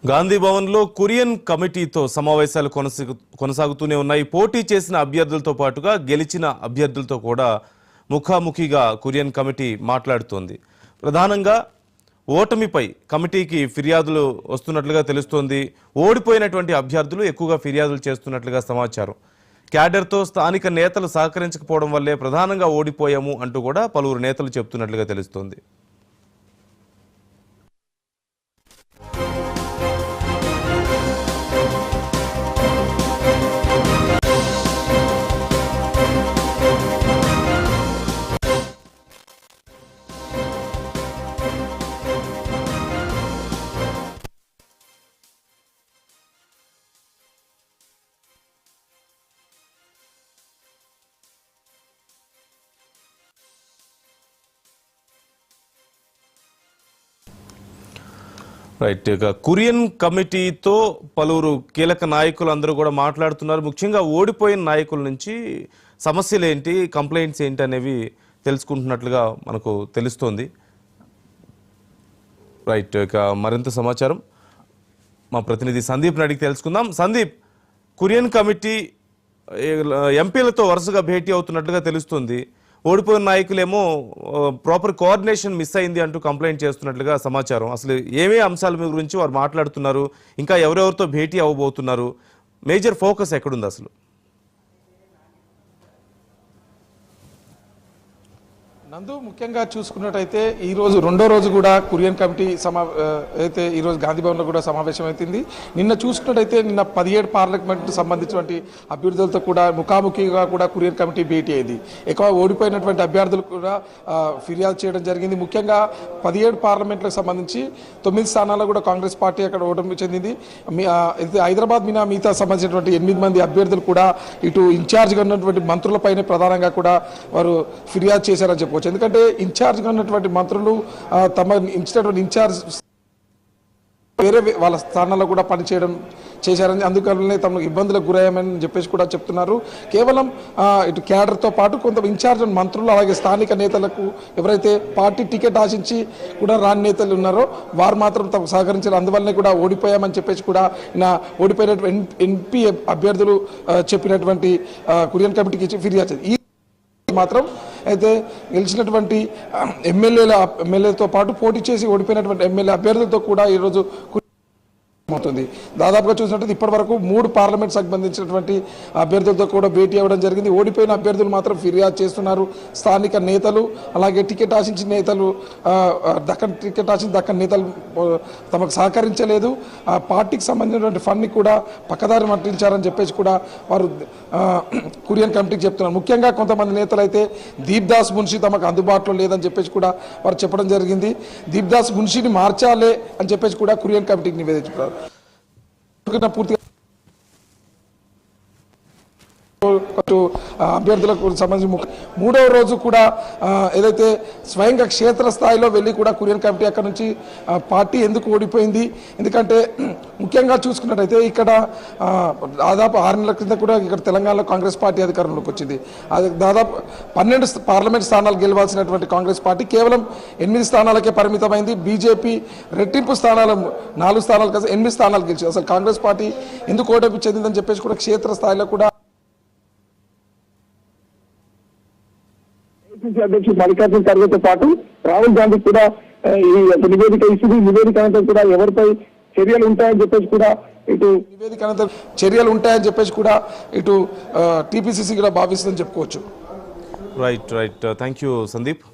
గాంధీ భవన్లో కొరియన్ కమిటీతో సమావేశాలు కొనసాగుతూనే ఉన్నాయి. పోటీ చేసిన అభ్యర్థులతో పాటుగా గెలిచిన అభ్యర్థులతో కూడా ముఖాముఖిగా కొరియన్ కమిటీ మాట్లాడుతోంది. ప్రధానంగా ఓటమిపై కమిటీకి ఫిర్యాదులు వస్తున్నట్లుగా తెలుస్తోంది. ఓడిపోయినటువంటి అభ్యర్థులు ఎక్కువగా ఫిర్యాదులు చేస్తున్నట్లుగా సమాచారం. క్యాడర్తో స్థానిక నేతలు సహకరించకపోవడం వల్లే ప్రధానంగా ఓడిపోయాము అంటూ కూడా పలువురు నేతలు చెబుతున్నట్లుగా తెలుస్తోంది. రైట్, కొరియన్ కమిటీతో పలువురు కీలక నాయకులు అందరూ కూడా మాట్లాడుతున్నారు. ముఖ్యంగా ఓడిపోయిన నాయకుల నుంచి సమస్యలు ఏంటి, కంప్లైంట్స్ ఏంటి అనేవి తెలుసుకుంటున్నట్లుగా మనకు తెలుస్తోంది. రైట్, ఇక మరింత సమాచారం మా ప్రతినిధి సందీప్ని అడిగి తెలుసుకుందాం. సందీప్, కొరియన్ కమిటీ ఎంపీలతో వరుసగా భేటీ అవుతున్నట్లుగా తెలుస్తుంది. ఓడిపోయిన నాయకులేమో ప్రాపర్ కోఆర్డినేషన్ మిస్ అయింది అంటూ కంప్లైంట్ చేస్తున్నట్లుగా సమాచారం. అసలు ఏమే అంశాల గురించి వారు మాట్లాడుతున్నారు, ఇంకా ఎవరెవరితో భేటీ అవ్వబోతున్నారు, మేజర్ ఫోకస్ ఎక్కడుంది అసలు? నందు, ముఖ్యంగా చూసుకున్నట్టయితే ఈరోజు రెండో రోజు కూడా కొరియన్ కమిటీ అయితే ఈరోజు గాంధీ భవన్లో కూడా సమావేశం అవుతుంది. నిన్న చూసుకున్నట్టయితే నిన్న 17 పార్లమెంట్ సంబంధించినటువంటి అభ్యర్థులతో కూడా ముఖాముఖిగా కూడా కొరియన్ కమిటీ భేటీ అయింది. ఎక్కువ ఓడిపోయినటువంటి అభ్యర్థులు కూడా ఫిర్యాదు చేయడం జరిగింది. ముఖ్యంగా 17 పార్లమెంట్లకు సంబంధించి 9 స్థానాల్లో కూడా కాంగ్రెస్ పార్టీ అక్కడ ఓటమి చెందింది. హైదరాబాద్ మిగతా సంబంధించినటువంటి 8 మంది అభ్యర్థులు కూడా ఇటు ఇన్ఛార్జ్గా ఉన్నటువంటి మంత్రులపైనే ప్రధానంగా కూడా వారు ఫిర్యాదు చేశారని చెప్పవచ్చు. ఎందుకంటే ఇన్ఛార్జ్గా ఉన్నటువంటి మంత్రులు తమ ఇచ్చినటువంటి ఇన్ఛార్జ్ వేరే వాళ్ళ స్థానాల్లో కూడా పనిచేయడం చేశారని, అందుకనే తమకు ఇబ్బందులకు గురయ్యామని చెప్పేసి కూడా చెప్తున్నారు. కేవలం ఇటు క్యాడర్తో పాటు కొంత ఇన్ఛార్జ్ మంత్రులు అలాగే స్థానిక నేతలకు ఎవరైతే పార్టీ టికెట్ ఆశించి కూడా రాని నేతలు ఉన్నారో వారు మాత్రం తమకు సహకరించారు. అందువల్లనే కూడా ఓడిపోయామని చెప్పేసి కూడా ఓడిపోయినటువంటి ఎంపీ అభ్యర్థులు చెప్పినటువంటి కొరియన్ కమిటీకి ఫిర్యాదు మాత్రం అయితే గెలిచినటువంటి ఎమ్మెల్యేలతో పాటు పోటీ చేసి ఓడిపోయినటువంటి ఎమ్మెల్యే అభ్యర్థులతో కూడా ఈరోజు అవుతుంది. దాదాపుగా చూసినట్టు ఇప్పటి వరకు 3 పార్లమెంట్ సంబంధించినటువంటి అభ్యర్థులతో కూడా భేటీ అవ్వడం జరిగింది. ఓడిపోయిన అభ్యర్థులు మాత్రం ఫిర్యాదు చేస్తున్నారు. స్థానిక నేతలు అలాగే టికెట్ ఆశించిన నేతలు దక్కని నేతలు తమకు సహకరించలేదు. ఆ పార్టీకి సంబంధించినటువంటి ఫండ్ని కూడా పక్కదారి మట్టించారని చెప్పేసి కూడా వారు కొరియన్ కమిటీకి చెప్తున్నారు. ముఖ్యంగా కొంతమంది నేతలు అయితే దీప్దాస్ మున్షి తమకు అందుబాటులో లేదని చెప్పేసి కూడా వారు చెప్పడం జరిగింది. దీప్దాస్ మున్షిని మార్చాలే అని చెప్పేసి కూడా కొరియన్ కమిటీకి నివేదించారు. పూర్తిగా అభ్యర్థులకు సంబంధించి మూడవ రోజు కూడా ఏదైతే స్వయంగా క్షేత్రస్థాయిలో వెళ్ళి కూడా కొరియన్ కమిటీ అక్కడ నుంచి పార్టీ ఎందుకు ఓడిపోయింది, ఎందుకంటే ముఖ్యంగా చూసుకున్నట్టయితే ఇక్కడ దాదాపు 6 నెలల క్రితం కూడా ఇక్కడ తెలంగాణలో కాంగ్రెస్ పార్టీ అధికారంలోకి వచ్చింది. అది దాదాపు 12 పార్లమెంట్ స్థానాలు గెలవాల్సినటువంటి కాంగ్రెస్ పార్టీ కేవలం 8 స్థానాలకే పరిమితమైంది. బీజేపీ రెట్టింపు స్థానాలు 4 స్థానాలు కాదు 8 స్థానాలు గెలిచింది. అసలు కాంగ్రెస్ పార్టీ ఎందుకు ఓటమి చెందిందని చెప్పేసి కూడా క్షేత్రస్థాయిలో కూడా అధ్యక్షుడు మల్లికార్జున ఖర్గేతో పాటు రాహుల్ గాంధీ కూడా ఈ నివేదిక ఇస్తుంది. నివేదిక అనంతరం కూడా ఎవరిపై చర్యలు ఉంటాయని చెప్పేసి కూడా నివేదిక అనంతరం చర్యలు ఉంటాయని చెప్పేసి కూడా ఇటు టీపీసీసీ కూడా భావిస్తుందని చెప్పుకోవచ్చు. Right, thank you Sandeep.